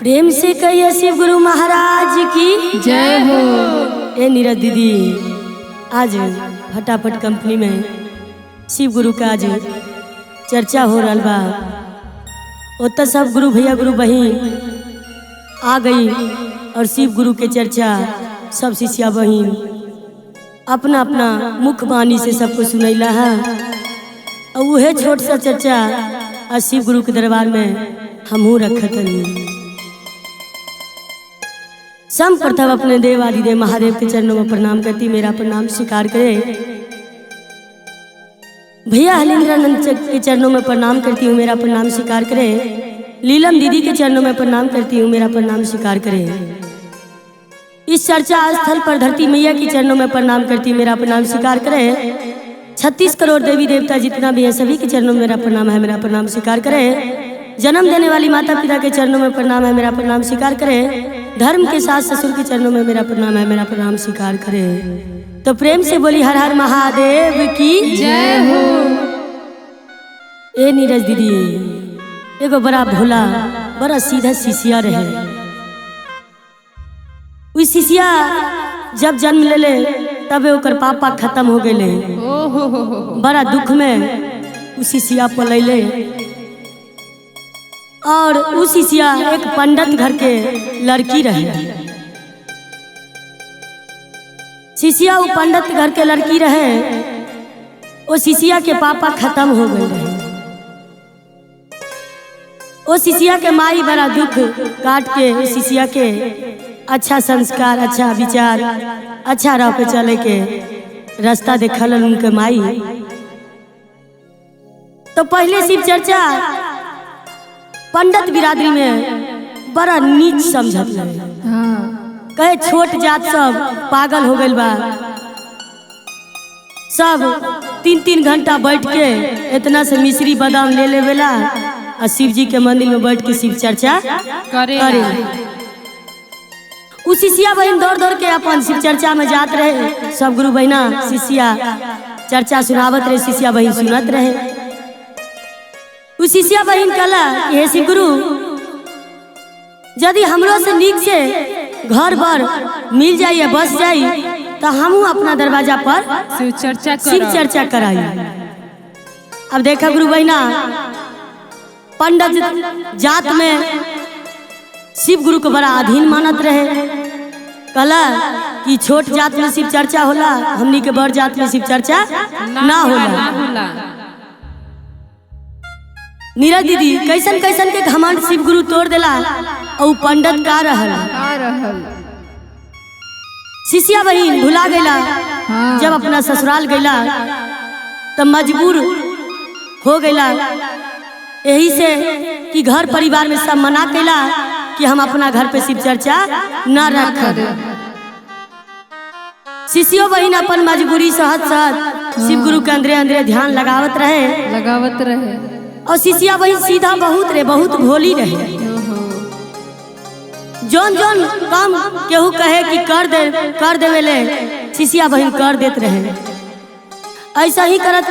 प्रेम से कहिए शिव गुरु महाराज की जय हो। ए नीरज दीदी, आज फटाफट कंपनी में शिव गुरु का आज चर्चा हो रहा बा। उतना सब गुरु भैया गुरु बहन आ गई और शिव गुरु के चर्चा सब शिष्या बहन अपना अपना मुख वाणी से सबको सुनैला है। और वह छोट सा चर्चा आज शिव गुरु के दरबार में हमहू रखत हनी। सर्वप्रथम अपने देव आदिदेव महादेव के चरणों में प्रणाम करती, मेरा प्रणाम स्वीकार करे। भैया हलेंद्रानंद के चरणों में प्रणाम करती हूँ, मेरा प्रणाम स्वीकार करे। लीलम दीदी के चरणों में प्रणाम करती हूँ, मेरा प्रणाम स्वीकार करे। इस चर्चा स्थल पर धरती मैया के चरणों में प्रणाम करती, मेरा प्रणाम स्वीकार करे। 36 करोड़ देवी देवता जितना भी है सभी के चरणों में मेरा प्रणाम है, मेरा प्रणाम स्वीकार करे। जन्म देने वाली माता पिता के चरणों में प्रणाम है, मेरा प्रणाम स्वीकार करे। धर्म के सास ससुर के चरणों में मेरा प्रणाम है, मेरा प्रणाम स्वीकार करे। तो प्रेम से बोली हर हर महादेव की जय हो। ए नीरज दीदी, एगो बड़ा भोला बड़ा सीधा शिष्या रहे। उ शिष्या जब जन्म ले ले तबे ओकर पापा खत्म हो गए। बड़ा दुख में उ शिष्या पलैले और उ शिष्या एक पंडित घर के लड़की रहे। शिष्या वो पंडित घर के लड़की रहे। वो शिष्या के पापा खत्म हो गए रहे। वो शिष्या के माई बड़ा दुख काट के शिष्या के अच्छा संस्कार, अच्छा विचार, अच्छा राह पे चले के रास्ता देखल उनके माई। तो पहले शिव चर्चा पंडित बिरादरी में बड़ा नीच समझत रहे। कहे छोट जात सब पागल हो गइल बा, सब 3-3 घंटा बैठ के इतना से मिश्री बादाम ले लेवेला और शिव जी के मंदिर में बैठ के शिव चर्चा करे। उ शिष्या बहन दौड़ दौड़ के अपन शिव चर्चा में जात रहे। सब गुरु बहना शिष्या चर्चा सुनावत रहे, शिष्या बहन सुनत रहे। उ शिष्या बहन कहला, हे शिव गुरु, यदि हमरो से नीक से घर बार मिल जाइए बस जाई तो हम अपना दरवाजा पर शिव चर्चा कराई। अब देखा गुरु बहना, पंडित जात में शिव गुरु को बड़ा अधीन मानत रहे। कहला कि छोट जात में शिव चर्चा होला, हमनी के बड़ जात में शिव चर्चा ना होला। नीरज दीदी, कैसन कैसन के घमंड शिव गुरु तोड़ देला और पंडित का रहल। शिष्या बहन भुला गईला। जब अपना ससुराल गईला तब मजबूर हो गईला यही से कि घर परिवार में सब मना कैला कि हम अपना घर पे शिव चर्चा न रख। शिष्यो बहन अपन मजबूरी सहत सहत शिव गुरु के अंदरे अंदरे ध्यान लगावत रहे। और शिष्या बहन सीधा बहुत भोली रहे। जोन जोन काम केहू कहे कि कर देवेले शिष्या बहन कर देत रहे। ऐसा ही करत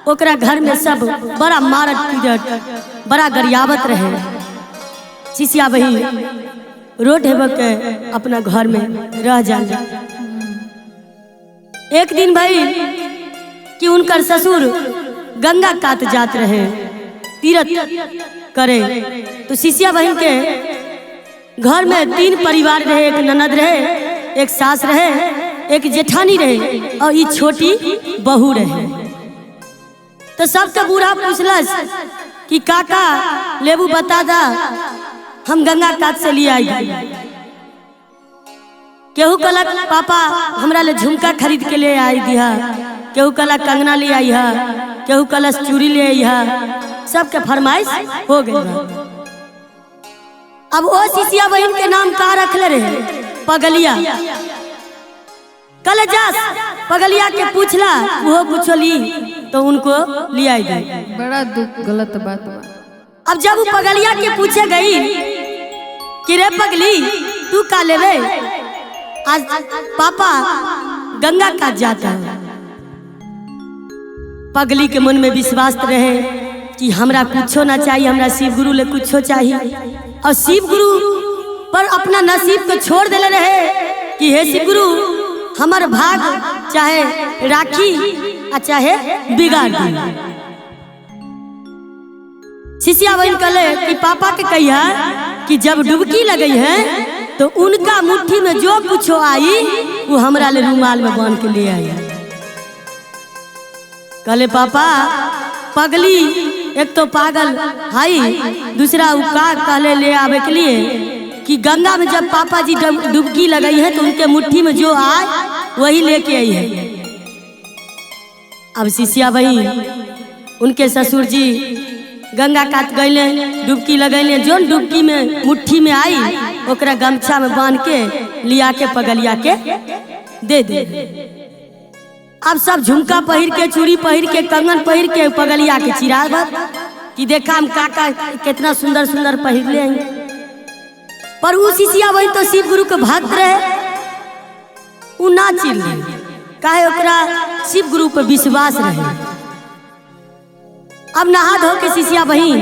ओकरा घर में सब बड़ा मारत पीटत बड़ा गरियावत रहे। शिष्या बहन रोड हेबक के अपना घर में रह जाला। एक दिन भाई कि उनकर ससुर गंगा कात जात रहे तीरथ करे। तो शिष्या बहन के घर में 3 परिवार रहे, एक ननद रहे, एक सास रहे, एक जेठानी रहे और ये छोटी बहू रहे। तो सबके बूढ़ा पूछलस कि काका लेबू बता दा, हम गंगा कात से लिए आई। केहू कहलक पापा हमरा ले झुमका खरीद के ले आई दिहा, केहू कहलक कंगना ले आई है, केहू कहलस चूड़ी ले आई है। सबके फरमाइश हो गई। अब वो शिष्या बहन के नाम का रखले रहे? पगलिया। कल जास पगलिया के पूछला, वो कुछ ली तो उनको लिया गई। बड़ा दुख गलत बात बा। अब जब वो पगलिया के पूछे गई कि रे पगली तू का लेवे? आज पापा गंगा काट जाता है। पगली के मन में विश्वास रहे कि हमरा कुछो ना चाहिए, हमरा शिव गुरु ले कुछो चाहिए। और शिव गुरु पर अपना नसीब को छोड़ देले रहे कि हे शिव गुरु हमार भाग चाहे राखी आ चाहे बिगाड़ दी। शिष्या बहन कहले कि पापा के कहिया कि जब डुबकी लगई है तो उनका मुट्ठी में जो कुछ आई वो हमरा ले रुमाल में बांध के ले आई। कहले पापा पगली एक तो पागल हाई, दूसरा उका कहले ले आवे के लिए कि गंगा में जब पापा जी डुबकी लगाई है तो उनके मुट्ठी में जो आए वही लेके आई है। अब शिष्या बहन उनके ससुर जी गंगा काट गईले, डुबकी लगैले, जो डुबकी में मुट्ठी में आई ओकरा गमछा में बांध के लिया के पगलिया के दे दे। अब सब झुमका पहिर के, चूड़ी पहिर के, कंगन पहिर के पगलिया के चिरावत कि देखा हम काका कितना सुंदर सुंदर पहिर ले आएंगे। पर उ शिष्या बहन तो शिव गुरु के भक्त रहे, उ ना चिल काहे ओकरा शिव गुरु पे विश्वास रहे। अब नहा धो के शिष्या बहन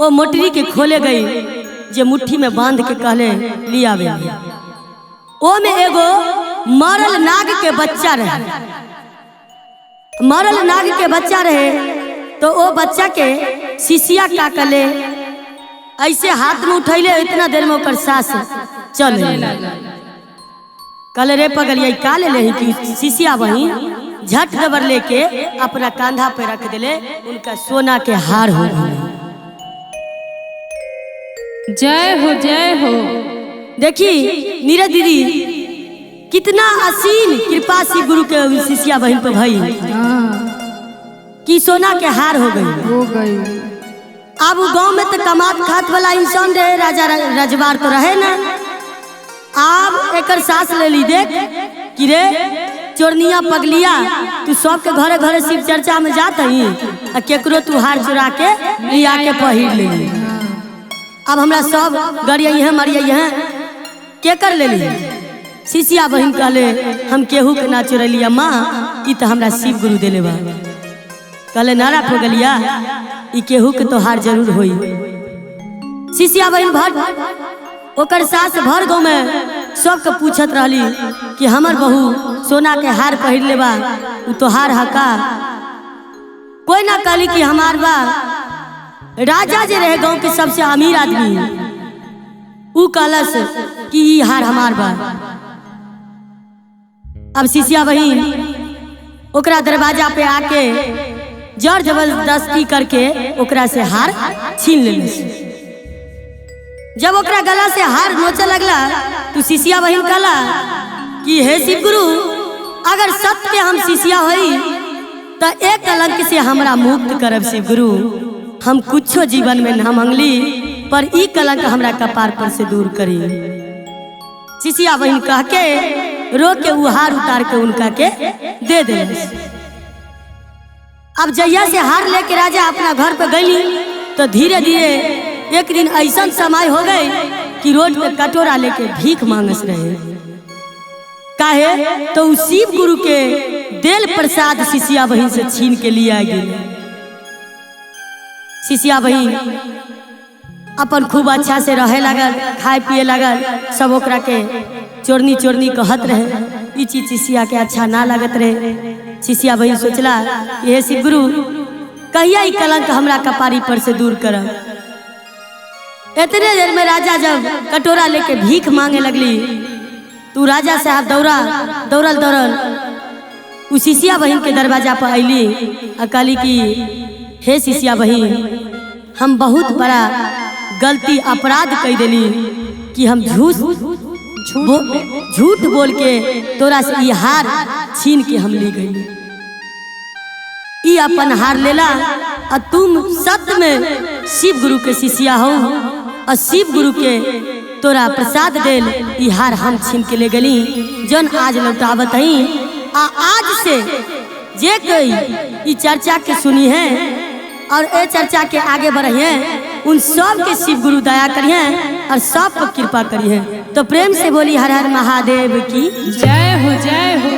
वो मोटरी के खोले गई जे मुट्ठी में बांध के कहले लिया वे। ओ में एगो मरल नाग के बच्चा रहे, मरल नाग के बच्चा रहे तो वो बच्चा के शिष्या का कले ऐसे हाथ में उठैले, इतना देर में ओकर सांस चल कले रे पगलिया का ले ले कि शिष्या बहन झट दबर लेके अपना कांधा पे रख दिले, उनका सोना के हार हो गए। जय हो जय हो। देखी नीरज दीदी कितना असीम कृपा शिव गुरु के शिष्या बहन पे भई कि सोना के हार हो गई। अब गांव में तो कमात खात वाला इंसान रहे, राजा रजवार तो रहे ना। अब एकर सांस ले ली देख कि रे चोरनिया पगलिया तू सबके घरे घरे शिव चर्चा में जात ही केकरो तू हार चुरा के लिया के पहिर ले। अब हमरा सब गरिया है मरिया है के कर ले ली। शिष्या बहन कहले हम केहू के ना चुरलिया माँ, ई तो हमरा शिव गुरु देले बा। कहले नारा पगलिया ई केहू के तो हार जरूर होई। शिष्या बहन भर ओकर सास भर गाँव में सबके पूछत रहली कि हमर बहू सोना के हार पहिर ले बा, उ तो हार हका। कोई ना कहली कि हमार बा। राजा जे रहे गाँव के सबसे अमीर आदमी उ कहलस कि ई हार हमार बा। अब शिष्या बहन ओकरा दरवाजा पे आके जर जबरदस्ती करके ओकरा से हार छीन लेलस। जब ओकरा गला से हार नोचे लगला तो शिष्या बहन कहला कि हे शिव गुरु अगर सत्य हम शिष्या होई तो एक कलंक से हमरा मुक्त करब शिव गुरु। हम कुछो जीवन में ना मंगली पर ई कलंक हमरा कपार पर से दूर करी। शिष्या बहन कह के रो के उ हार उतार के उनका के दे दे। अब जहिया से हार लेके राजा अपना घर पे गई तो धीरे धीरे एक दिन ऐसा समय हो गए कि रोड पे कटोरा लेके भीख मांगस रहे। काहे तो उस शिव गुरु के देल प्रसाद शिष्या बहन से छीन के लिया गई। शिष्या बहन अपन खूब अच्छा से रहे लगल, खाए पिए लगल, सब ओकरा के चोरनी चोरनी कहत रहे। ई चीज शिष्या के अच्छा ना लगत रहे। शिष्या बहन सोचला कि हे शिव गुरु कहिया ई कलंक हमरा कपारी पर से दूर करब। इतने देर में राजा जब कटोरा लेके भीख मांगे लगली तू राजा साहब दौड़ल उ शिष्या बहन के दरवाजा पर अली और कहली कि हे शिष्या बहन हम बहुत बड़ा गलती अपराध कर देली कि हम झूठ बोल के तोरा से ये हार छीन के हम ले गई। ई अपन हार लेला और तुम सत्य में शिव गुरु के शिष्या हो और शिव गुरु के तोरा प्रसाद देल ई हार हम छीन के ले गली जन आज लौटावत हई। आज से जे कोई ई चर्चा के सुनी है और ए चर्चा के आगे बढ़ी है उन सब के शिव गुरु दया करिए और सब पर कृपा करिए। तो प्रेम से बोली हर हर महादेव की जय हो जय हो।